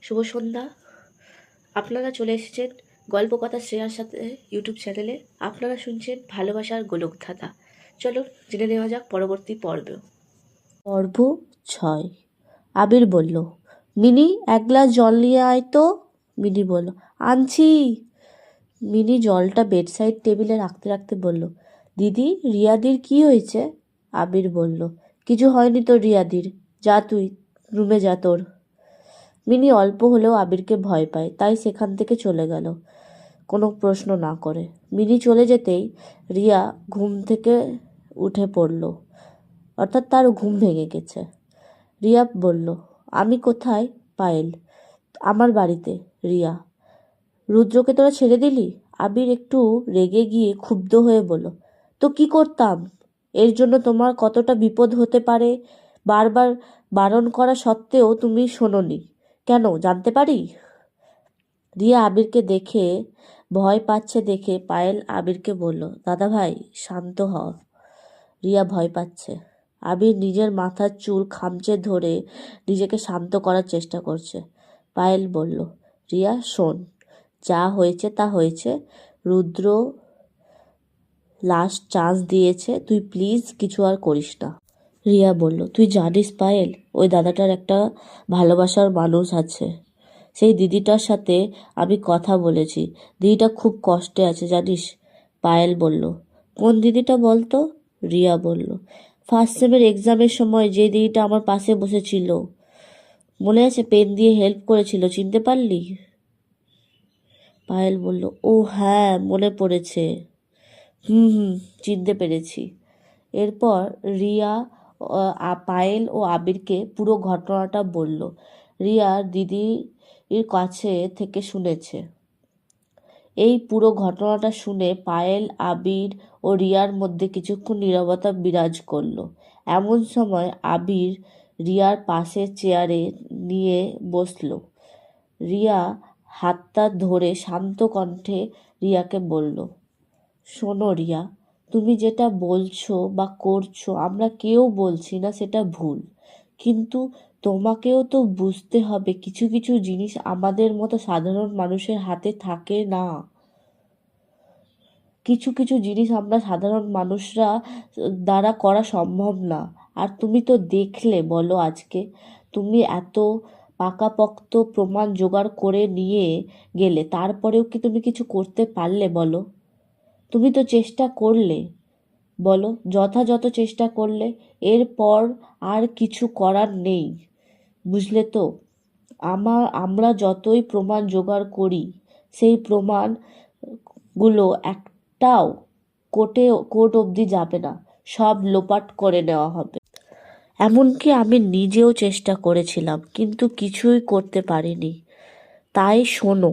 শুভ সন্ধ্যা। আপনারা চলে এসেছেন গল্পকথা শ্রেয়ার সাথে ইউটিউব চ্যানেলে। আপনারা শুনছেন ভালোবাসার গোলকধাঁধা। চলুন জেনে নেওয়া যাক পরবর্তী পর্ব। পর্ব 6। আবির বলল, মিনি 1 গ্লাস জল নিয়ে আয় তো। মিনি বলল, আনছি। মিনি জলটা বেডসাইড টেবিলে রাখতে রাখতে বলল, দিদি, রিয়াদির কি হয়েছে? আবির বলল, কিছু হয়নি তো রিয়াদির, যা তুই রুমে যা তোর। মিনি অল্প হলেও আবিরকে ভয় পায়, তাই সেখান থেকে চলে গেল কোনো প্রশ্ন না করে। মিনি চলে যেতেই রিয়া ঘুম থেকে উঠে পড়ল, অর্থাৎ তার ঘুম ভেঙে গেছে। রিয়া বলল, আমি কোথায়? পায়েল, আমার বাড়িতে। রিয়া, রুদ্রকে তোরা ছেড়ে দিলি? আবির একটু রেগে গিয়ে ক্ষুব্ধ হয়ে বলল, তো কি করতাম? এর জন্য তোমার কতটা বিপদ হতে পারে বারবার বারণ করা সত্ত্বেও তুমি শোনোনি কেন, জানতে পারি? রিয়া আবিরকে দেখে ভয় পাচ্ছে দেখে পায়েল আবিরকে বলল, দাদা ভাই শান্ত হ। রিয়া ভয় পাচ্ছে। আবির নিজের মাথার চুল খামচে ধরে নিজেকে শান্ত করার চেষ্টা করছে। পায়েল বলল, রিয়া শোন, যা হয়েছে তা হয়েছে। রুদ্র লাস্ট চান্স দিয়েছে, তুই প্লিজ কিছু আর করিস না। রিয়া বলল, তুই জানিস পায়েল, ওই দাদাটার একটা ভালোবাসার মানুষ আছে। সেই দিদিটার সাথে আমি কথা বলেছি, দিদিটা খুব কষ্টে আছে জানিস। পায়েল বলল, কোন দিদিটা বলতো? রিয়া বলল, ফার্স্ট সেমের এক্সামের সময় যে দিদিটা আমার পাশে বসেছিল, মনে আছে? পেন দিয়ে হেল্প করেছিল, চিনতে পারলি? পায়েল বলল, ও হ্যাঁ, মনে পড়েছে। হুম, চিনতে পেরেছি। এরপর রিয়া পায়েল ও আবিরকে পুরো ঘটনাটা বলল। রিয়া দিদির কাছে থেকে শুনেছে। এই পুরো ঘটনাটা শুনে পায়েল, আবির ও রিয়ার মধ্যে কিছুক্ষণ নীরবতা বিরাজ করলো। এমন সময় আবির রিয়ার পাশে চেয়ারে নিয়ে বসলো। রিয়া হাতটা ধরে শান্ত কণ্ঠে রিয়াকে বলল, শোনো রিয়া, তুমি যেটা বলছো বা করছো আমরা কেউ বলছি না সেটা ভুল, কিন্তু তোমাকেও তো বুঝতে হবে কিছু কিছু জিনিস আমাদের মতো সাধারণ মানুষের হাতে থাকে না। কিছু কিছু জিনিস আমরা সাধারণ মানুষরা দ্বারা করা সম্ভব না। আর তুমি তো দেখলে, বলো আজকে তুমি এত পাকাপোক্ত প্রমাণ জোগাড় করে নিয়ে গেলে, তারপরেও কি তুমি কিছু করতে পারলে বলো? তুমি তো চেষ্টা করলে, বলো, যথাযথ চেষ্টা করলে। এরপর আর কিছু করার নেই, বুঝলে তো? আমরা যতই প্রমাণ জোগাড় করি, সেই প্রমাণগুলো একটাও কোর্ট অবধি যাবে না, সব লোপাট করে নেওয়া হবে। এমনকি আমি নিজেও চেষ্টা করেছিলাম, কিন্তু কিছুই করতে পারিনি। তাই শোনো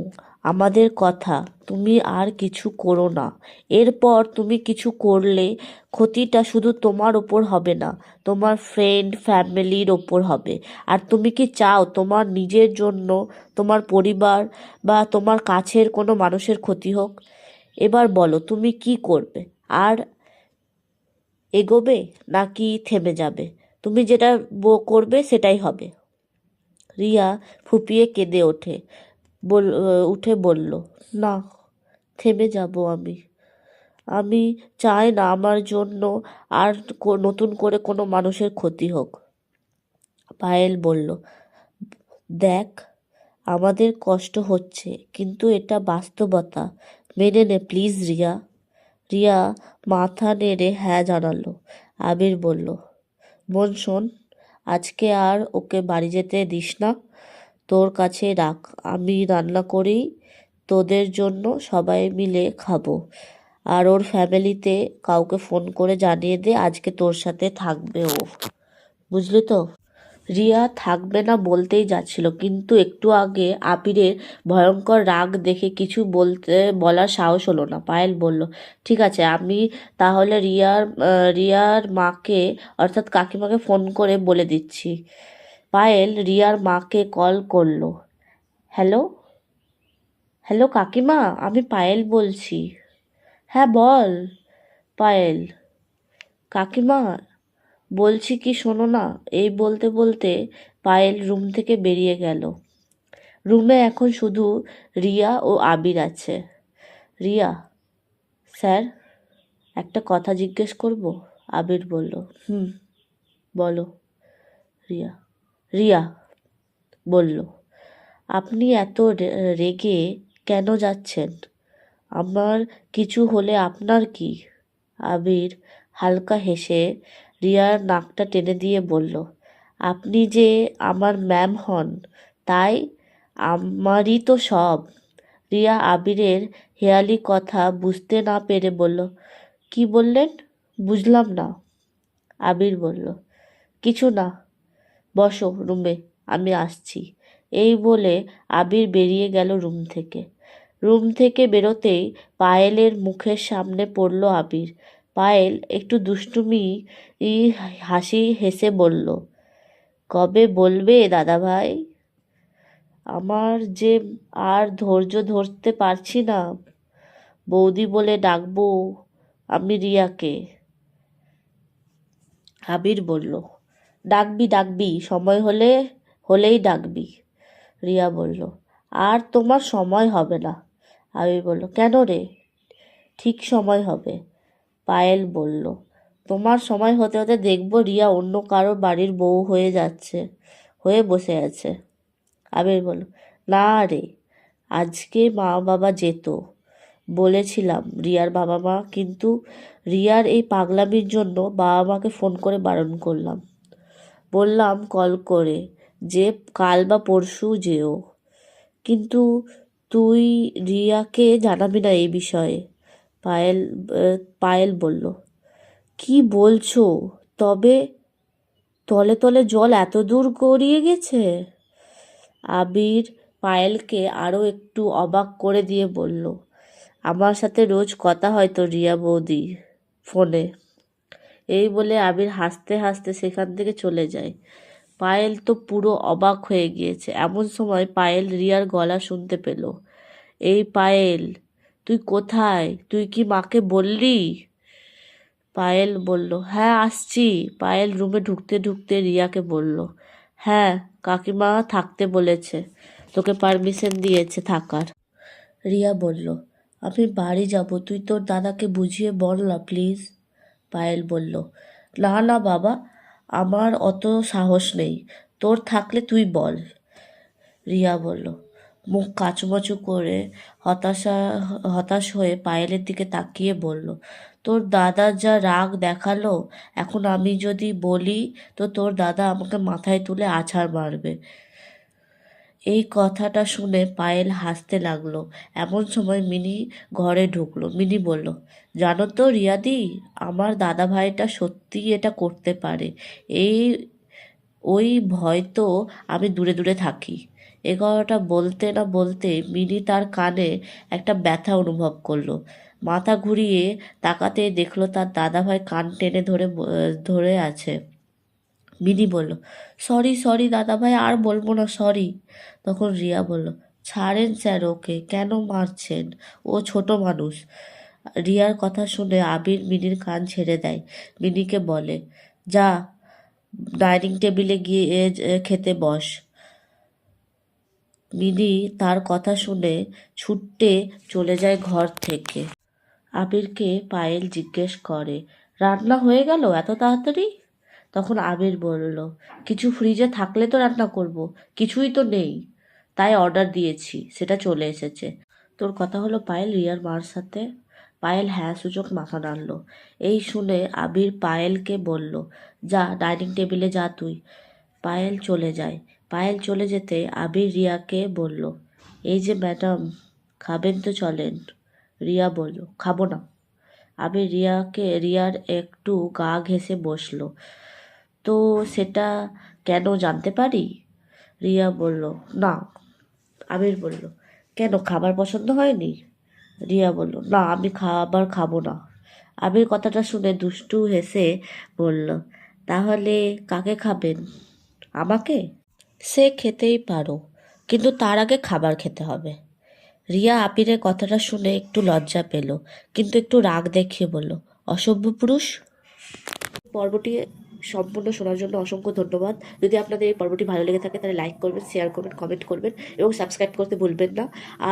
আমাদের কথা, তুমি আর কিছু করো না। এরপর তুমি কিছু করলে ক্ষতিটা শুধু তোমার ওপর হবে না, তোমার ফ্রেন্ড ফ্যামিলির ওপর হবে। আর তুমি কি চাও তোমার নিজের জন্য, তোমার পরিবার বা তোমার কাছের কোনো মানুষের ক্ষতি হোক? এবার বলো তুমি কি করবে? আর এগোবে নাকি থেমে যাবে? তুমি যেটা করবে সেটাই হবে। রিয়া ফুপিয়ে কেঁদে উঠে বলল, না, থেমে যাব আমি। আমি চাই না আমার জন্য আর নতুন করে কোনো মানুষের ক্ষতি হোক। পায়েল বলল, দেখ, আমাদের কষ্ট হচ্ছে, কিন্তু এটা বাস্তবতা, মেনে নে প্লিজ রিয়া। রিয়া মাথা নেড়ে হ্যাঁ জানালো। আবির বলল, বোন শোন, আজকে আর ওকে বাড়ি যেতে দিস না, তোর কাছে রাখ, আমি রান্না করি তোদের জন্য, সবাই মিলে খাবো। আর ওর ফ্যামিলিতে কাউকে ফোন করে জানিয়ে দে আজকে তোর সাথে থাকবে ও, বুঝলি তো? রিয়া থাকবে না বলতেই যাচ্ছিল, কিন্তু একটু আগে আবিরের ভয়ঙ্কর রাগ দেখে কিছু বলার সাহস হলো না। পায়েল বলল, ঠিক আছে, আমি তাহলে রিয়ার মাকে অর্থাৎ কাকিমাকে ফোন করে বলে দিচ্ছি। পায়েল রিয়ার মাকে কল করলো। হ্যালো, হ্যালো কাকিমা, আমি পায়েল বলছি। হ্যাঁ বল পায়েল। কাকিমা বলছি কি শোনো না। এই বলতে বলতে পায়েল রুম থেকে বেরিয়ে গেল। রুমে এখন শুধু রিয়া ও আবির আছে। রিয়া, স্যার একটা কথা জিজ্ঞেস করব? আবির বলল, হুম, বলো। রিয়া রিয়া বলল, আপনি এত রেগে কেন যাচ্ছেন? আমার কিছু হলে আপনার কি? আবির হালকা হেসে রিয়ার নাকটা টেনে দিয়ে বলল, আপনি যে আমার ম্যাম হন, তাই আমারই তো সব। রিয়া আবিরের হেয়ালি কথা বুঝতে না পেরে বলল, কি বললেন? বুঝলাম না। আবির বলল, কিছু না, বসো রুমে, আমি আসছি। এই বলে আবির বেরিয়ে গেল রুম থেকে। রুম থেকে বেরোতেই পায়েলের মুখের সামনে পড়ল আবির। পায়েল একটু দুষ্টুমি হাসি হেসে বলল, কবে বলবে দাদাভাই? আমার যে আর ধৈর্য ধরতে পারছি না। বৌদি বলে ডাকবো আমি রিয়াকে। আবির বলল, ডাকবি ডাকবি, সময় হলেই ডাকবি। রিয়া বলল, আর তোমার সময় হবে না। আবির বলল, কেন রে? ঠিক সময় হবে। পায়েল বলল, তোমার সময় হতে হতে দেখবো রিয়া অন্য কারো বাড়ির বউ হয়ে বসে আছে। আবির বলল, না রে, আজকে মা বাবা যেত, বলেছিলাম রিয়ার বাবা মা, কিন্তু রিয়ার এই পাগলামির জন্য বাবা মাকে ফোন করে বারণ করলাম। বললাম কল করে যে কাল বা পরশু যেও, কিন্তু তুই রিয়াকে জানাবি না এই বিষয়ে। পায়েল বলল, কি বলছো? তবে তলে তলে জল এত দূর গড়িয়ে গেছে? আবির পায়েলকে আরও একটু অবাক করে দিয়ে বলল, আমার সাথে রোজ কথা হয় তো রিয়া বৌদি ফোনে। এই বলে আবির হাসতে হাসতে সেখান থেকে চলে যায়। পায়েল তো পুরো অবাক হয়ে গিয়েছে। এমন সময় পায়েল রিয়ার গলা শুনতে পেল। এই পায়েল, তুই কোথায়? তুই কি মাকে বললি? পায়েল বলল, হ্যাঁ আসছি। পায়েল রুমে ঢুকতে ঢুকতে রিয়াকে বলল, হ্যাঁ কাকিমা থাকতে বলেছে, তোকে পারমিশন দিয়েছে থাকার। রিয়া বলল, আমি বাড়ি যাব, তুই তোর দাদাকে বুঝিয়ে বল না প্লিজ। পায়েল বলল, না না বাবা, আমার অত সাহস নেই, তোর থাকলে তুই বল। রিয়া বলল, মুখ কাচুমাচু করে হতাশ হয়ে পায়েলের দিকে তাকিয়ে বলল, তোর দাদা যা রাগ দেখালো, এখন আমি যদি বলি তো তোর দাদা আমাকে মাথায় তুলে আছাড় মারবে। এই কথাটা শুনে পায়েল হাসতে লাগলো। এমন সময় মিনি ঘরে ঢুকলো। মিনি বলল, জানো তো রিয়াদি, আমার দাদা ভাইটা সত্যিই এটা করতে পারে। এই ওই ভয় তো আমি দূরে দূরে থাকি। এ কথাটা বলতে না বলতে মিনি তার কানে একটা ব্যথা অনুভব করলো। মাথা ঘুরিয়ে তাকাতে দেখলো তার দাদাভাই কান টেনে ধরে আছে। মিনি বলল, সরি সরি দাদাভাই, আর বলবো না, সরি। তখন রিয়া বলল, ছাড়েন স্যার ওকে, কেন মারছেন? ও ছোট মানুষ। রিয়ার কথা শুনে আবির মিনির কান ছেড়ে দেয়। মিনিকে বলে, যা ডাইনিং টেবিলে গিয়ে খেতে বস। মিনি তার কথা শুনে ছুটে চলে যায় ঘর থেকে। আবিরকে পায়েল জিজ্ঞেস করে, রান্না হয়ে গেল এত তাড়াতাড়ি? তখন আবির বলল, কিছু ফ্রিজে থাকলে তো রান্না করব, কিছুই তো নেই, তাই অর্ডার দিয়েছি, সেটা চলে এসেছে। তোর কথা হলো পায়েল রিয়ার মার সাথে? পায়েল হ্যাঁ সূচক মাথা নাড়ল। এই শুনে আবির পায়েলকে বলল, যা ডাইনিং টেবিলে যা তুই। পায়েল চলে যায়। পায়েল চলে যেতে আবির রিয়াকে বলল, এই যে ম্যাডাম, খাবেন তো চলেন। রিয়া বলল, খাবো না। আবির রিয়ার একটু গা ঘেঁষে বসলো। তো সেটা কেন জানতে পারি? রিয়া বলল, না। আবির বলল, কেন, খাবার পছন্দ হয়নি? রিয়া বলল, না আমি খাবার খাবো না। আবির কথাটা শুনে দুষ্টু হেসে বলল, তাহলে কাকে খাবেন? আমাকে? সে খেতেই পারো, কিন্তু তার আগে খাবার খেতে হবে। রিয়া আবিরের কথাটা শুনে একটু লজ্জা পেল, কিন্তু একটু রাগ দেখিয়ে বলল, অসভ্য পুরুষ। পর্বটি সম্পূর্ণ শোনার জন্য অসংখ্য ধন্যবাদ। যদি আপনাদের এই পর্বটি ভালো লেগে থাকে তাহলে লাইক করবেন, শেয়ার করবেন, কমেন্ট করবেন এবং সাবস্ক্রাইব করতে ভুলবেন না।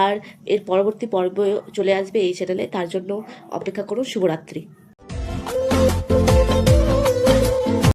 আর এর পরবর্তী পর্ব চলে আসবে এই চ্যানেলে, তার জন্য অপেক্ষা করুন। শুভরাত্রি।